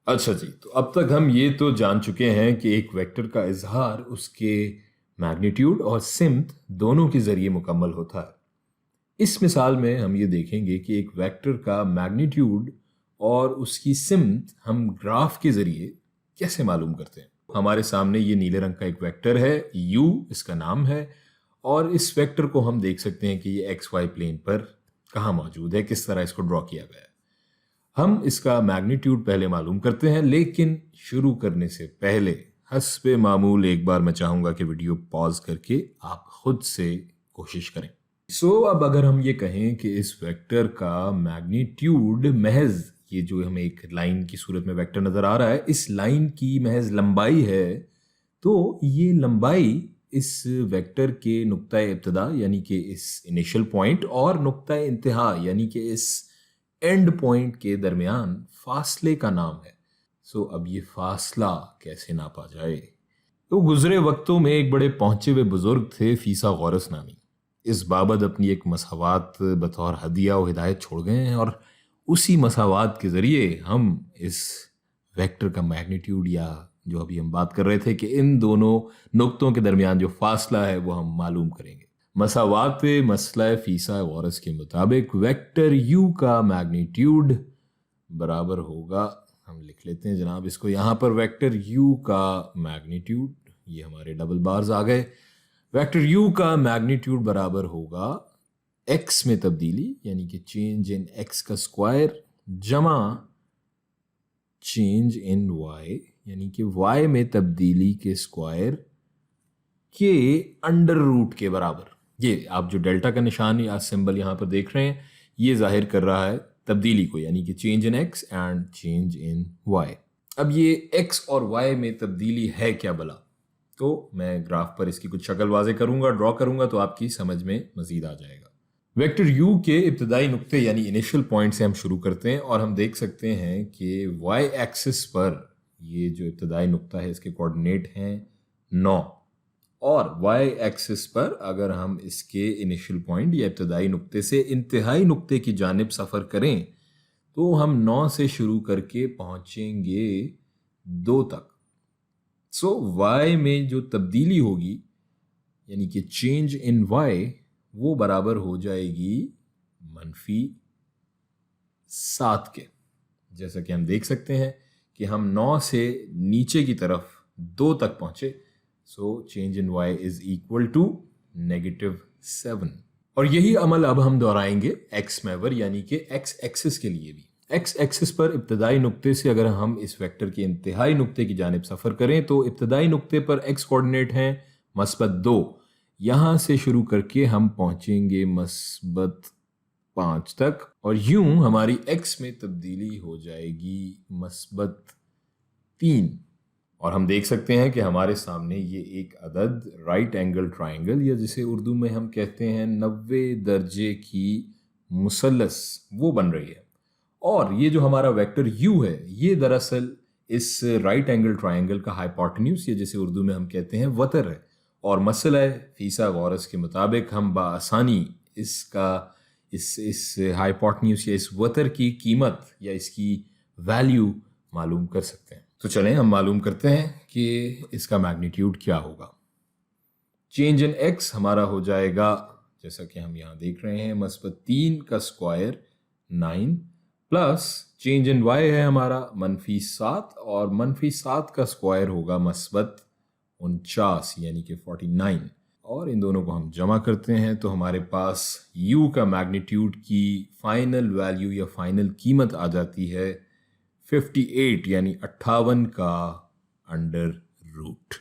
अच्छा जी, तो अब तक हम ये तो जान चुके हैं कि एक वेक्टर का इजहार उसके मैग्नीट्यूड और सिम्त दोनों के जरिए मुकम्मल होता है। इस मिसाल में हम ये देखेंगे कि एक वेक्टर का मैग्नीट्यूड और उसकी सिम्त हम ग्राफ के जरिए कैसे मालूम करते हैं। हमारे सामने ये नीले रंग का एक वेक्टर है, u इसका नाम है, और इस वेक्टर को हम देख सकते हैं कि ये एक्स वाई प्लेन पर कहाँ मौजूद है, किस तरह इसको ड्रॉ किया गया है। हम इसका मैग्नीट्यूड पहले मालूम करते हैं, लेकिन शुरू करने से पहले हस्बे मामूल एक बार मैं चाहूंगा कि वीडियो पॉज करके आप खुद से कोशिश करें। अब अगर हम ये कहें कि इस वेक्टर का मैग्नीट्यूड महज, ये जो हमें एक लाइन की सूरत में वेक्टर नजर आ रहा है, इस लाइन की महज लंबाई है, तो ये लंबाई इस वेक्टर के नुक्ता इब्तिदा यानी कि इस इनिशियल पॉइंट और नुक्ता इंतहा यानी कि इस एंड पॉइंट के दरमियान फासले का नाम है। अब ये फासला कैसे नापा जाए? तो गुजरे वक्तों में एक बड़े पहुंचे हुए बुजुर्ग थे फीसा गौरस नामी। इस बाबत अपनी एक मसावात बतौर हदिया और हिदायत छोड़ गए हैं, और उसी मसावात के जरिए हम इस वेक्टर का मैग्नीट्यूड, या जो अभी हम बात कर रहे थे कि इन दोनों नुक्तों के दरमियान जो फासला है वो हम मालूम करेंगे। मसावात मसला फीसा गौरस के मुताबिक वेक्टर u का मैग्नीट्यूड बराबर होगा, हम लिख लेते हैं जनाब इसको यहाँ पर, वेक्टर u का मैग्नीट्यूड, ये हमारे डबल बार्स आ गए, वेक्टर u का मैग्नीट्यूड बराबर होगा x में तब्दीली यानी कि चेंज इन x का स्क्वायर जमा चेंज इन y यानी कि y में तब्दीली के स्क्वायर के अंडर रूट के बराबर। ये आप जो डेल्टा का निशान या सिंबल यहाँ पर देख रहे हैं, ये जाहिर कर रहा है तब्दीली को, यानी कि change in x and change in y। अब ये x और y में तब्दीली है क्या भला? तो मैं ग्राफ पर इसकी कुछ शक्ल वाजे करूंगा, ड्रॉ करूंगा, तो आपकी समझ में मजीद आ जाएगा। वेक्टर u के इब्तदाई नुक्ते यानी इनिशियल पॉइंट से हम शुरू करते हैं, और हम देख सकते हैं कि y एक्सिस पर ये जो इब्तदाई नुक्ता है इसके कोऑर्डिनेट हैं 9, और y एक्सिस पर अगर हम इसके इनिशियल पॉइंट या इब्तदाई नुक्ते से इंतहाई नुक्ते की जानिब सफ़र करें तो हम 9 से शुरू करके पहुंचेंगे 2 तक। y में जो तब्दीली होगी यानी कि चेंज इन y, वो बराबर हो जाएगी -7 के। जैसा कि हम देख सकते हैं कि हम 9 से नीचे की तरफ 2 तक पहुंचे, change in y is equal to -7। और यही अमल अब हम दोहराएंगे x मैवर यानी कि x एक्सिस के लिए भी। x एक्सिस पर इब्तदाई नुक्ते से अगर हम इस वेक्टर के इंतहाई नुक्ते की जानिब सफ़र करें तो इब्तदाई नुक्ते पर x कोऑर्डिनेट हैं -2, यहां से शुरू करके हम पहुंचेंगे -5 तक, और यूं हमारी x में तब्दीली हो जाएगी -3। और हम देख सकते हैं कि हमारे सामने ये एक अदद राइट एंगल ट्राइंगल, या जिसे उर्दू में हम कहते हैं 90 दर्जे की मुसल्लस, वो बन रही है। और ये जो हमारा वेक्टर u है, ये दरअसल इस राइट एंगल ट्राइंगल का हाइपोटेन्यूज, या जिसे उर्दू में हम कहते हैं वतर है। और मसला फीसा गौरस के मुताबिक हम बासानी इसका इस हाइपोटेन्यूज या इस वतर की कीमत या इसकी वैल्यू मालूम कर सकते हैं। तो चलें हम मालूम करते हैं कि इसका मैग्नीट्यूड क्या होगा। चेंज इन x हमारा हो जाएगा, जैसा कि हम यहाँ देख रहे हैं, -3 का square 9, plus change in y है हमारा -7, और -7 का स्क्वायर होगा -49 यानी कि 49। और इन दोनों को हम जमा करते हैं तो हमारे पास u का मैग्नीट्यूड की फाइनल वैल्यू या फाइनल कीमत आ जाती है 58 यानी 58 का अंडर रूट।